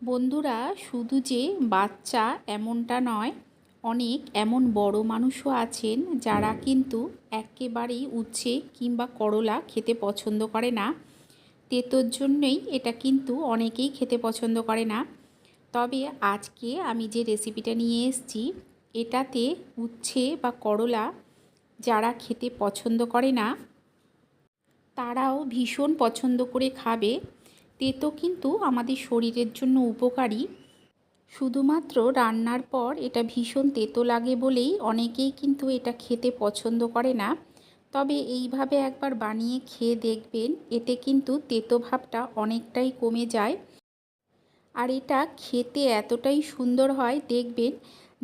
বন্ধুরা, শুধু যে বাচ্চা এমনটা নয়, অনেক এমন বড় মানুষও আছেন যারা কিন্তু একেবারেই উচ্ছে কিংবা করলা খেতে পছন্দ করে না। তেতোর জন্যই এটা কিন্তু অনেকেই খেতে পছন্দ করে না। তবে আজকে আমি যে রেসিপিটা নিয়ে এসেছি, এটাতে উচ্ছে বা করলা যারা খেতে পছন্দ করে না তারাও ভীষণ পছন্দ করে খাবে। তেতো কিন্তু আমাদের শরীরের জন্য উপকারী। শুধুমাত্র রান্নার পর এটা ভীষণ তেতো লাগে বলেই অনেকেই কিন্তু এটা খেতে পছন্দ করে না। তবে এইভাবে একবার বানিয়ে খেয়ে দেখবেন, এতে কিন্তু তেতো ভাবটা অনেকটাই কমে যায়। আর এটা খেতে এতটাই সুন্দর হয়, দেখবেন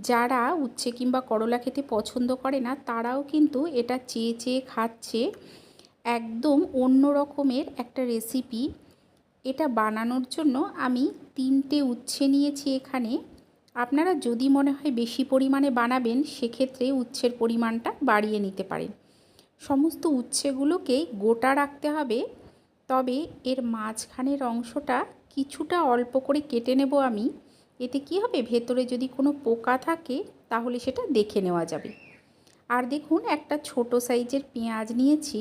যারা উচ্ছে কিংবা করলা খেতে পছন্দ করে না তারাও কিন্তু এটা চেয়ে চেয়ে খাচ্ছে। একদম অন্য রকমের একটা রেসিপি। এটা বানানোর জন্য আমি 3টে উচ্ছে নিয়েছি এখানে। আপনারা যদি মনে হয় বেশি পরিমাণে বানাবেন, সেক্ষেত্রে উচ্ছের পরিমাণটা বাড়িয়ে নিতে পারেন। সমস্ত উচ্ছেগুলোকেই গোটা রাখতে হবে, তবে এর মাঝখানের অংশটা কিছুটা অল্প করে কেটে নেব আমি। এতে কি হবে, ভেতরে যদি কোনো পোকা থাকে তাহলে সেটা দেখে নেওয়া যাবে। আর দেখুন, একটা ছোট সাইজের পেঁয়াজ নিয়েছি।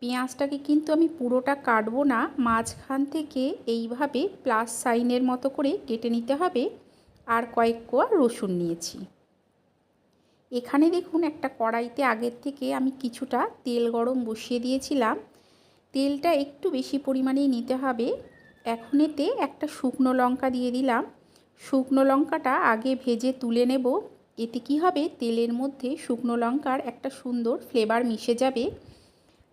পেঁয়াজটাকে কিন্তু আমি পুরোটা কাটবো না, মাঝখান থেকে এইভাবে প্লাস সাইনের মতো করে কেটে নিতে হবে। আর কয়েক কোয়া রসুন নিয়েছি। এখানে দেখুন, একটা কড়াইতে আগের থেকে আমি কিছুটা তেল গরম বসিয়ে দিয়েছিলাম। তেলটা একটু বেশি পরিমাণেই নিতে হবে। এখন এতে একটা শুকনো লঙ্কা দিয়ে দিলাম। শুকনো লঙ্কাটা আগে ভেজে তুলে নেব। এতে কি হবে, তেলের মধ্যে শুকনো লঙ্কার একটা সুন্দর ফ্লেভার মিশে যাবে।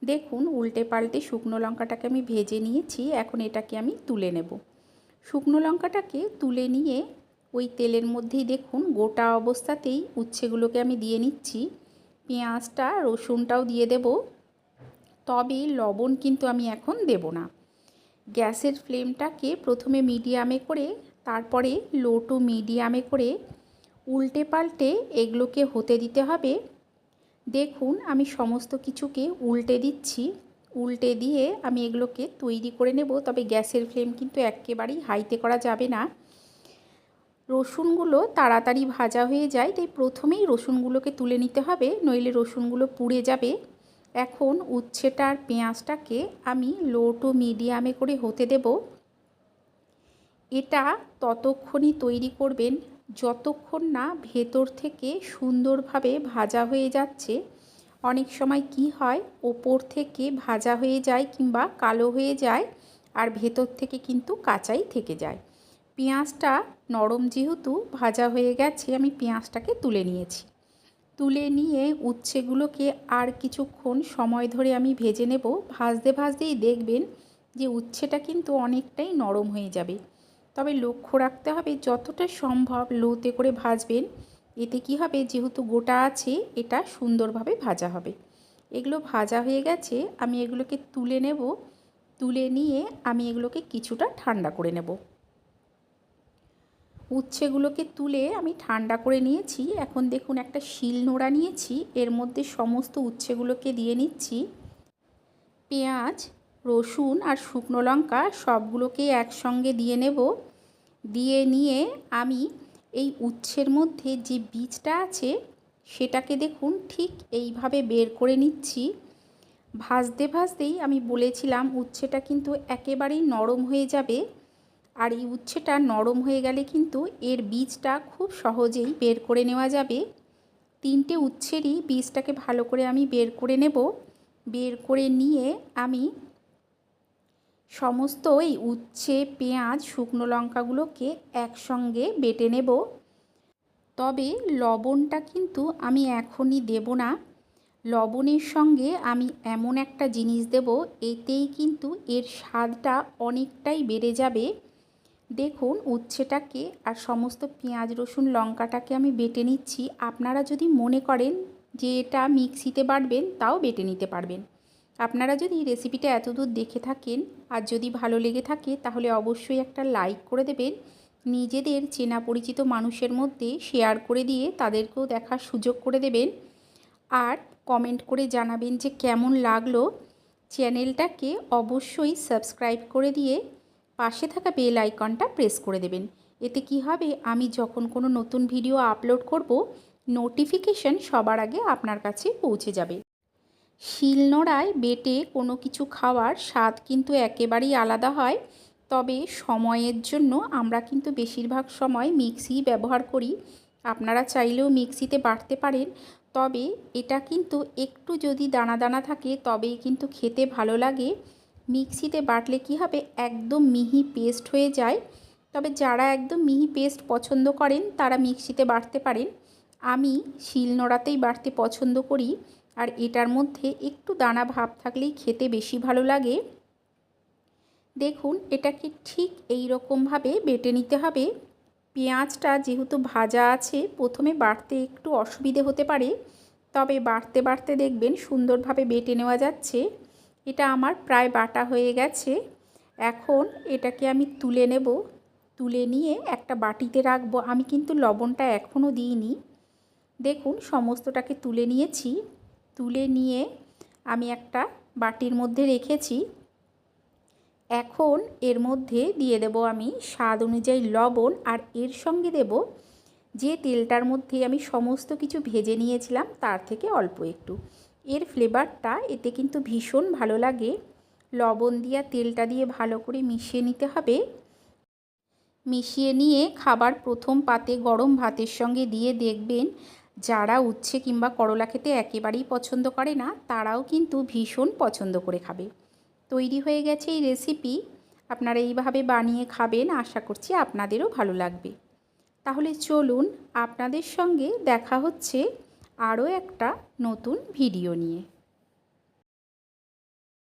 দেখুন, উল্টে পাল্টে শুকনো লঙ্কাটাকে আমি ভেজে নিয়েছি। এখন এটাকে আমি তুলে নেব। শুকনো লঙ্কাটাকে তুলে নিয়ে ওই তেলের মধ্যেই দেখুন গোটা অবস্থাতেই উচ্ছেগুলোকে আমি দিয়ে নিচ্ছি। পেঁয়াজটা রসুনটাও দিয়ে দেব, তবে লবণ কিন্তু আমি এখন দেব না। গ্যাসের ফ্লেমটাকে প্রথমে মিডিয়ামে করে, তারপরে লো টু মিডিয়ামে করে উল্টে পাল্টে এগুলোকে হতে দিতে হবে। দেখুন, আমি সমস্ত কিছুকে উল্টে দিচ্ছি। উল্টে দিয়ে আমি এগুলোকে তৈরি করে নেব, তবে গ্যাসের ফ্লেম কিন্তু একেবারেই হাইতে করা যাবে না। রসুনগুলো তাড়াতাড়ি ভাজা হয়ে যায়, তাই প্রথমেই রসুনগুলোকে তুলে নিতে হবে, নইলে রসুনগুলো পুড়ে যাবে। এখন উচ্ছেটা আর পেঁয়াজটাকে আমি লো টু মিডিয়ামে করে হতে দেব। এটা ততক্ষণই তৈরি করবেন যতক্ষণ না ভেতর থেকে সুন্দরভাবে ভাজা হয়ে যাচ্ছে। অনেক সময় কি হয়, ওপর থেকে ভাজা হয়ে যায় কিংবা কালো হয়ে যায়, আর ভেতর থেকে কিন্তু কাঁচাই থেকে যায়। পেঁয়াজটা নরম যেহেতু ভাজা হয়ে গেছে, আমি পেঁয়াজটাকে তুলে নিয়েছি। তুলে নিয়ে উচ্ছেগুলোকে আর কিছুক্ষণ সময় ধরে আমি ভেজে নেব। ভাজতে ভাজতেই দেখবেন যে উচ্ছেটা কিন্তু অনেকটাই নরম হয়ে যাবে। তবে লক্ষ্য রাখতে হবে যতটা সম্ভব লোতে করে ভাজবেন। এতে কি হবে, যেহেতু গোটা আছে, এটা সুন্দরভাবে ভাজা হবে। এগুলো ভাজা হয়ে গেছে, আমি এগুলোকে তুলে নেব। তুলে নিয়ে আমি এগুলোকে কিছুটা ঠান্ডা করে নেব। উচ্ছেগুলোকে তুলে আমি ঠান্ডা করে নিয়েছি। এখন দেখুন, একটা শিলনোড়া নিয়েছি, এর মধ্যে সমস্ত উচ্ছেগুলোকে দিয়ে নিচ্ছি। পেঁয়াজ, রসুন আর শুকনো লঙ্কা সবগুলোকেই একসঙ্গে দিয়ে নেব। দিয়ে নিয়ে আমি এই উচ্ছের মধ্যে যে বীজটা আছে সেটাকে দেখুন ঠিক এইভাবে বের করে নিচ্ছি। ভাজতে ভাজতেই আমি বলেছিলাম উচ্ছেটা কিন্তু একেবারেই নরম হয়ে যাবে। আর এই উচ্ছেটা নরম হয়ে গেলে কিন্তু এর বীজটা খুব সহজেই বের করে নেওয়া যাবে। 3টে উচ্ছেরই বীজটাকে ভালো করে আমি বের করে নেব। বের করে নিয়ে আমি সমস্ত এই উচ্ছে, পেঁয়াজ, শুকনো লঙ্কাগুলোকে একসঙ্গে বেটে নেব। তবে লবণটা কিন্তু আমি এখনই দেব না। লবণের সঙ্গে আমি এমন একটা জিনিস দেব, এতেই কিন্তু এর স্বাদটা অনেকটাই বেড়ে যাবে। দেখুন, উচ্ছেটাকে আর সমস্ত পেঁয়াজ, রসুন, লঙ্কাটাকে আমি বেটে নিচ্ছি। আপনারা যদি মনে করেন যে এটা মিক্সিতে বাটবেন, তাও বেটে নিতে পারবেন। আপনারা যদি রেসিপিটা এতদূর দেখে থাকেন আর যদি ভালো লেগে থাকে, তাহলে অবশ্যই একটা লাইক করে দেবেন। নিজেদের চেনা পরিচিত মানুষের মধ্যে শেয়ার করে দিয়ে তাদেরকেও দেখার সুযোগ করে দেবেন। আর কমেন্ট করে জানাবেন যে কেমন লাগলো। চ্যানেলটাকে অবশ্যই সাবস্ক্রাইব করে দিয়ে পাশে থাকা বেল আইকনটা প্রেস করে দেবেন। এতে কি হবে, আমি যখন কোনো নতুন ভিডিও আপলোড করব, নোটিফিকেশন সবার আগে আপনার কাছে পৌঁছে যাবে। শিলনোড়ায় বেটে কোনো কিছু খাওয়ার স্বাদ কিন্তু একেবারেই আলাদা হয়। তবে সময়ের জন্য আমরা কিন্তু বেশিরভাগ সময় মিক্সি ব্যবহার করি। আপনারা চাইলেও মিক্সিতে বাটতে পারেন, তবে এটা কিন্তু একটু যদি দানা দানা থাকে তবেই কিন্তু খেতে ভালো লাগে। মিক্সিতে বাটলে কি হবে, একদম মিহি পেস্ট হয়ে যায়। তবে যারা একদম মিহি পেস্ট পছন্দ করেন তারা মিক্সিতে বাটতে পারেন। আমি শিলনোড়াতেই বাটতে পছন্দ করি, আর এটার মধ্যে একটু দানা ভাব থাকলেই খেতে বেশি ভালো লাগে। দেখুন, এটাকে ঠিক এই রকমভাবে বেটে নিতে হবে। পেঁয়াজটা যেহেতু ভাজা আছে, প্রথমে বাটতে একটু অসুবিধে হতে পারে, তবে বাটতে বাটতে দেখবেন সুন্দরভাবে বেটে নেওয়া যাচ্ছে। এটা আমার প্রায় বাটা হয়ে গেছে। এখন এটাকে আমি তুলে নেব। তুলে নিয়ে একটা বাটিতে রাখবো। আমি কিন্তু লবণটা এখনও দিইনি। দেখুন, সমস্তটাকে তুলে নিয়েছি। তুলে নিয়ে আমি একটা বাটির মধ্যে রেখেছি। এখন এর মধ্যে দিয়ে দেব আমি স্বাদ অনুযায়ী লবণ, আর এর সঙ্গে দেব যে তেলটার মধ্যে আমি সমস্ত কিছু ভেজে নিয়েছিলাম তার থেকে অল্প একটু। এর ফ্লেভারটা এতে কিন্তু ভীষণ ভালো লাগে। লবণ দিয়ে তেলটা দিয়ে ভালো করে মিশিয়ে নিতে হবে। মিশিয়ে নিয়ে খাবার প্রথম পাতে গরম ভাতের সঙ্গে দিয়ে দেখবেন, যারা উচ্ছে কিংবা করলা খেতে একেবারেই পছন্দ করে না তারাও কিন্তু ভীষণ পছন্দ করে খাবে। তৈরি হয়ে গেছে এই রেসিপি। আপনারা এইভাবে বানিয়ে খাবেন, আশা করছি আপনাদেরও ভালো লাগবে। তাহলে চলুন, আপনাদের সঙ্গে দেখা হচ্ছে আরও একটা নতুন ভিডিও নিয়ে।